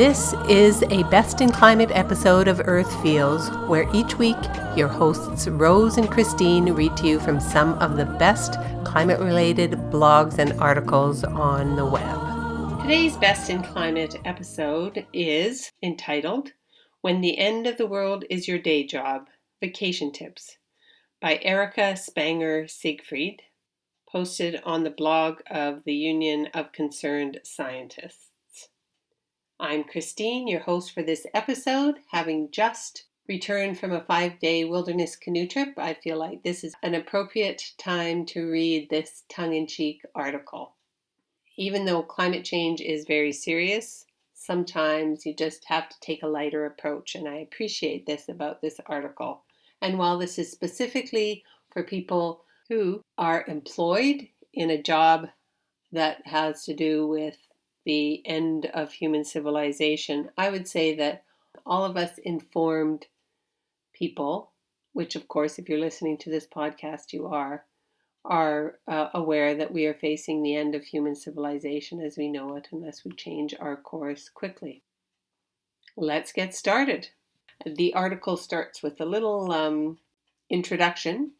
This is a Best in Climate episode of Earth Feels, where each week your hosts Rose and Christine read to you from some of the best climate-related blogs and articles on the web. Today's Best in Climate episode is entitled, When the End of the World is Your Day Job, Vacation Tips, by Erika Spanger-Siegfried, posted on the blog of the Union of Concerned Scientists. I'm Christine, your host for this episode. Having just returned from a 5-day wilderness canoe trip, I feel like this is an appropriate time to read this tongue-in-cheek article. Even though climate change is very serious, sometimes you just have to take a lighter approach, and I appreciate this about this article. And while this is specifically for people who are employed in a job that has to do with the end of human civilization, I would say that all of us informed people, which of course, if you're listening to this podcast, you are aware that we are facing the end of human civilization as we know it, unless we change our course quickly. Let's get started. The article starts with a little introduction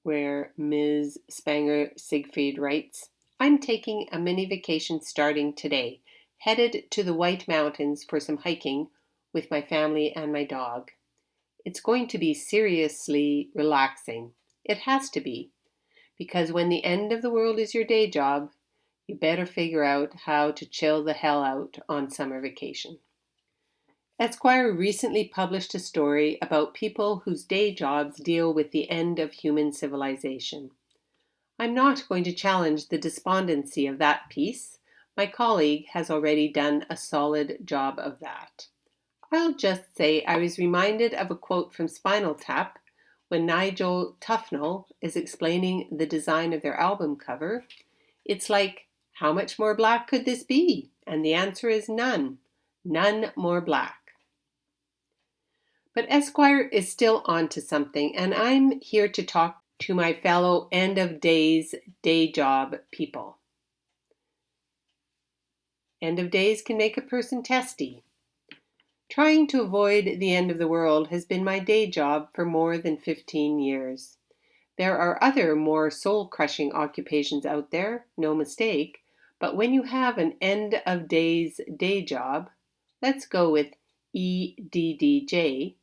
where Ms. Spanger-Siegfried writes, I'm taking a mini vacation starting today, headed to the White Mountains for some hiking with my family and my dog. It's going to be seriously relaxing. It has to be, because when the end of the world is your day job, you better figure out how to chill the hell out on summer vacation. Esquire recently published a story about people whose day jobs deal with the end of human civilization. I'm not going to challenge the despondency of that piece. My colleague has already done a solid job of that. I'll just say I was reminded of a quote from Spinal Tap when Nigel Tufnell is explaining the design of their album cover. It's like, how much more black could this be? And the answer is none. None more black. But Esquire is still onto something, and I'm here to talk to my fellow end of days day job people. End of days can make a person testy. Trying to avoid the end of the world has been my day job for more than 15 years. There are other more soul-crushing occupations out there, no mistake, but when you have an end of days day job, let's go with EDDJ,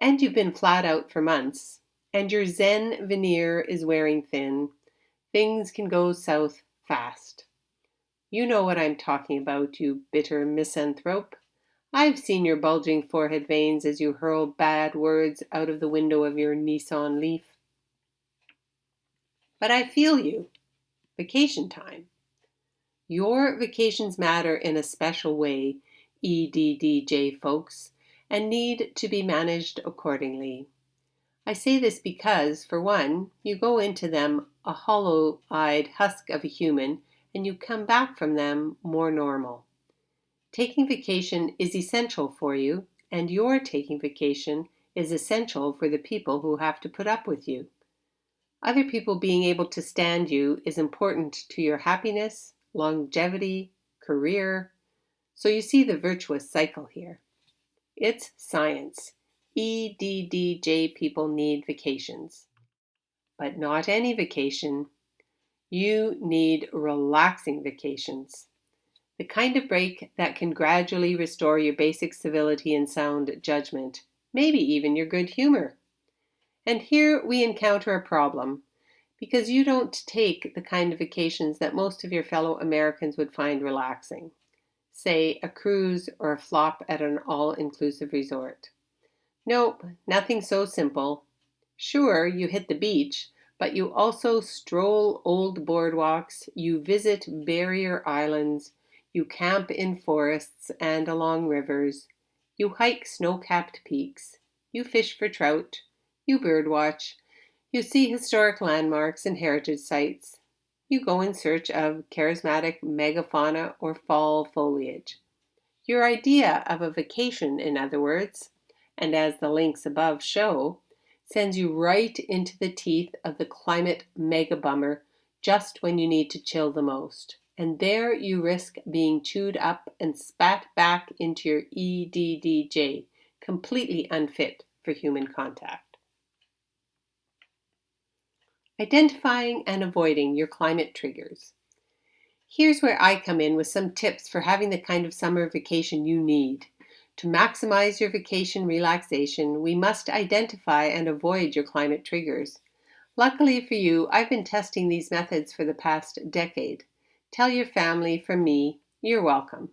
and you've been flat out for months, and your Zen veneer is wearing thin, things can go south fast. You know what I'm talking about, you bitter misanthrope. I've seen your bulging forehead veins as you hurl bad words out of the window of your Nissan Leaf. But I feel you. Vacation time. Your vacations matter in a special way, EDDJ folks, and need to be managed accordingly. I say this because, for one, you go into them a hollow-eyed husk of a human, and you come back from them more normal. Taking vacation is essential for you, and your taking vacation is essential for the people who have to put up with you. Other people being able to stand you is important to your happiness, longevity, career. So you see the virtuous cycle here. It's science. EDDJ people need vacations. But not any vacation. You need relaxing vacations. The kind of break that can gradually restore your basic civility and sound judgment, maybe even your good humor. And here we encounter a problem, because you don't take the kind of vacations that most of your fellow Americans would find relaxing. Say, a cruise or a flop at an all-inclusive resort. Nope, nothing so simple. Sure, you hit the beach, but you also stroll old boardwalks, you visit barrier islands, you camp in forests and along rivers, you hike snow-capped peaks, you fish for trout, you birdwatch, you see historic landmarks and heritage sites, you go in search of charismatic megafauna or fall foliage. Your idea of a vacation, in other words, and as the links above show, sends you right into the teeth of the climate mega bummer just when you need to chill the most. and there you risk being chewed up and spat back into your EDDJ, completely unfit for human contact. Identifying and avoiding your climate triggers. Here's where I come in with some tips for having the kind of summer vacation you need. To maximize your vacation relaxation, we must identify and avoid your climate triggers. Luckily for you, I've been testing these methods for the past decade. Tell your family from me, you're welcome.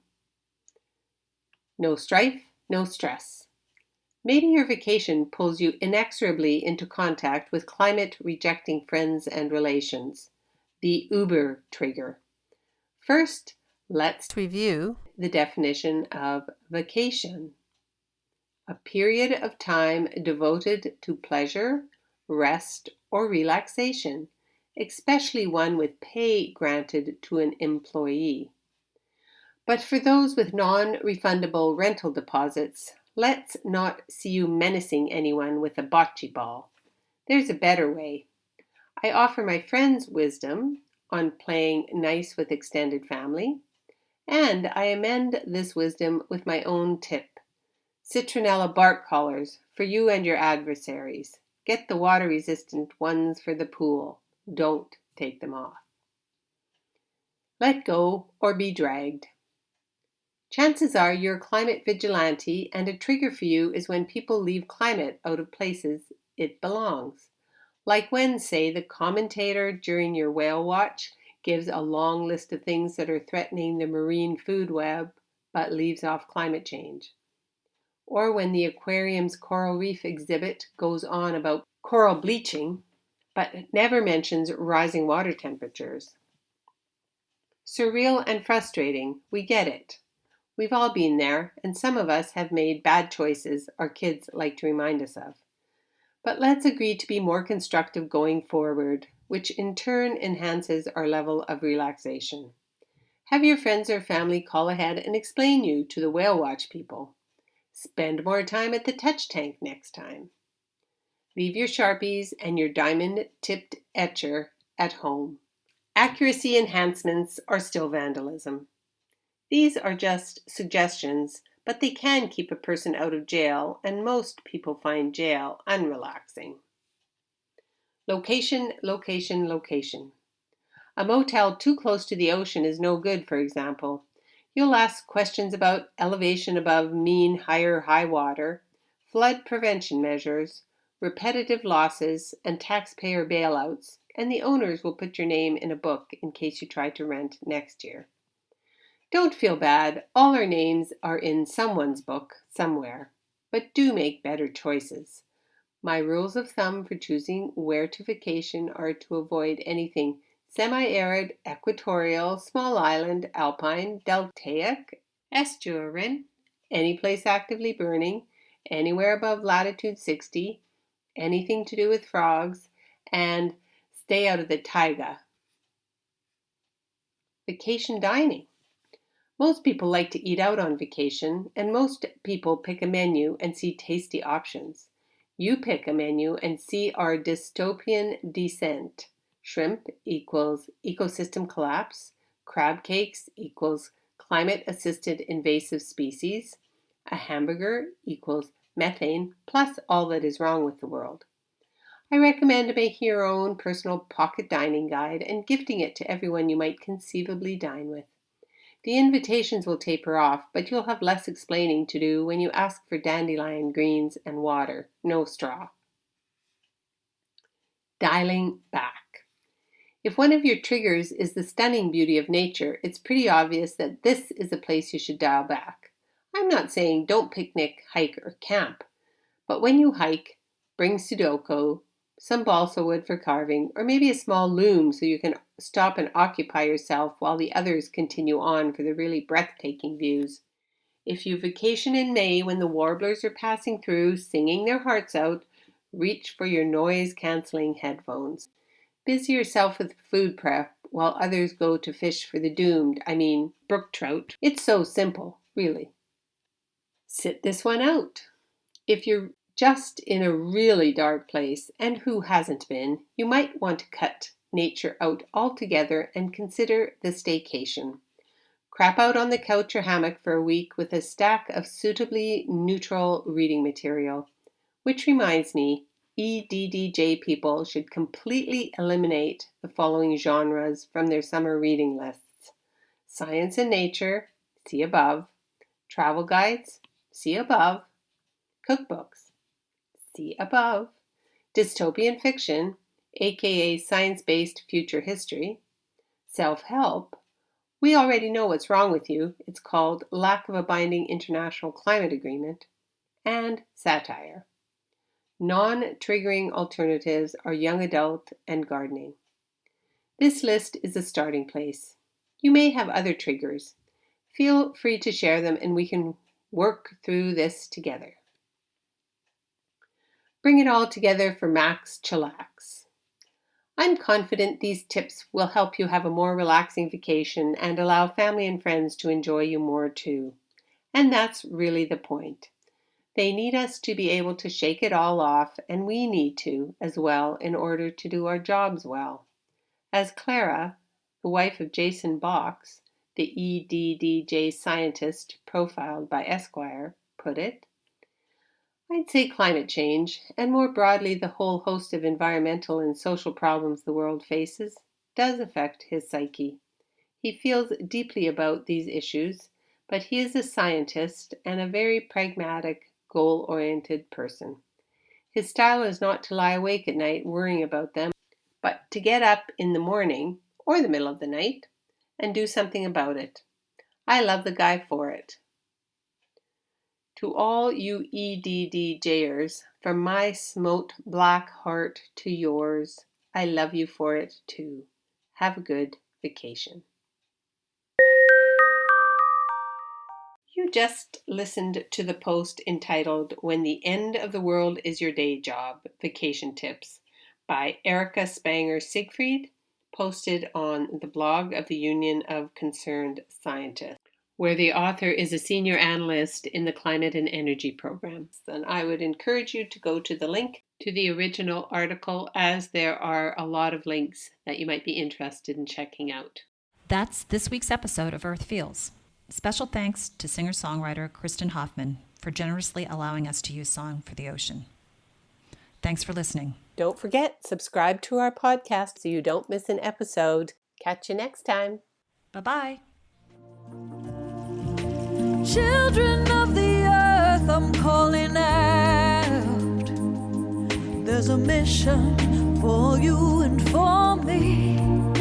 No strife, no stress. Maybe your vacation pulls you inexorably into contact with climate-rejecting friends and relations. The Uber trigger. First, let's review the definition of vacation. A period of time devoted to pleasure, rest, or relaxation, especially one with pay granted to an employee. But for those with non-refundable rental deposits, let's not see you menacing anyone with a bocce ball. There's a better way. I offer my friends wisdom on playing nice with extended family, and I amend this wisdom with my own tip. Citronella bark collars for you and your adversaries. Get the water-resistant ones for the pool. Don't take them off. Let go or be dragged. Chances are you're a climate vigilante, and a trigger for you is when people leave climate out of places it belongs. Like when, say, the commentator during your whale watch gives a long list of things that are threatening the marine food web, but leaves off climate change. Or when the aquarium's coral reef exhibit goes on about coral bleaching, but never mentions rising water temperatures. Surreal and frustrating, we get it. We've all been there, and some of us have made bad choices our kids like to remind us of. But let's agree to be more constructive going forward, which in turn enhances our level of relaxation. Have your friends or family call ahead and explain you to the whale watch people. Spend more time at the touch tank next time. Leave your Sharpies and your diamond-tipped etcher at home. Accuracy enhancements are still vandalism. These are just suggestions, but they can keep a person out of jail, and most people find jail unrelaxing. Location, location, location. A motel too close to the ocean is no good, for example. You'll ask questions about elevation above mean high water, flood prevention measures, repetitive losses, and taxpayer bailouts, and the owners will put your name in a book in case you try to rent next year. Don't feel bad, all our names are in someone's book somewhere, but do make better choices. My rules of thumb for choosing where to vacation are to avoid anything semi-arid, equatorial, small island, alpine, deltaic, estuarine, any place actively burning, anywhere above latitude 60, anything to do with frogs, and stay out of the taiga. Vacation dining. Most people like to eat out on vacation, and most people pick a menu and see tasty options. You pick a menu and see our dystopian descent. Shrimp equals ecosystem collapse. Crab cakes equals climate-assisted invasive species. A hamburger equals methane plus all that is wrong with the world. I recommend making your own personal pocket dining guide and gifting it to everyone you might conceivably dine with. The invitations will taper off, but you'll have less explaining to do when you ask for dandelion greens and water, no straw. Dialing back. If one of your triggers is the stunning beauty of nature, it's pretty obvious that this is a place you should dial back. I'm not saying don't picnic, hike, or camp, but when you hike, bring Sudoku, some balsa wood for carving, or maybe a small loom so you can stop and occupy yourself while the others continue on for the really breathtaking views. If you vacation in May when the warblers are passing through, singing their hearts out, reach for your noise-canceling headphones. Busy yourself with food prep while others go to fish for the doomed, brook trout. It's so simple, really. Sit this one out. If you're just in a really dark place, and who hasn't been, you might want to cut nature out altogether and consider the staycation. Crap out on the couch or hammock for a week with a stack of suitably neutral reading material. Which reminds me, EDDJ people should completely eliminate the following genres from their summer reading lists: science and nature, see above; travel guides, see above; cookbooks, see above; dystopian fiction, aka science-based future history; self-help, we already know what's wrong with you, it's called lack of a binding international climate agreement; and satire. Non-triggering alternatives are young adult and gardening. This list is a starting place. You may have other triggers. Feel free to share them and we can work through this together. Bring it all together for max chillax. I'm confident these tips will help you have a more relaxing vacation and allow family and friends to enjoy you more too. And that's really the point. They need us to be able to shake it all off, and we need to as well in order to do our jobs well. As Clara, the wife of Jason Box, the EDDJ scientist profiled by Esquire, put it, I'd say climate change, and more broadly the whole host of environmental and social problems the world faces, does affect his psyche. He feels deeply about these issues, but he is a scientist and a very pragmatic, goal-oriented person. His style is not to lie awake at night worrying about them, but to get up in the morning, or the middle of the night, and do something about it. I love the guy for it. To all you EDDJers, from my smote black heart to yours, I love you for it too. Have a good vacation. You just listened to the post entitled When the End of the World is Your Day Job, Vacation Tips by Erika Spanger-Siegfried, posted on the blog of the Union of Concerned Scientists, where the author is a senior analyst in the climate and energy program. And I would encourage you to go to the link to the original article, as there are a lot of links that you might be interested in checking out. That's this week's episode of Earth Feels. Special thanks to singer-songwriter Kristen Hoffman for generously allowing us to use Song for the Ocean. Thanks for listening. Don't forget, subscribe to our podcast so you don't miss an episode. Catch you next time. Bye-bye. Children of the earth, I'm calling out. There's a mission for you and for me.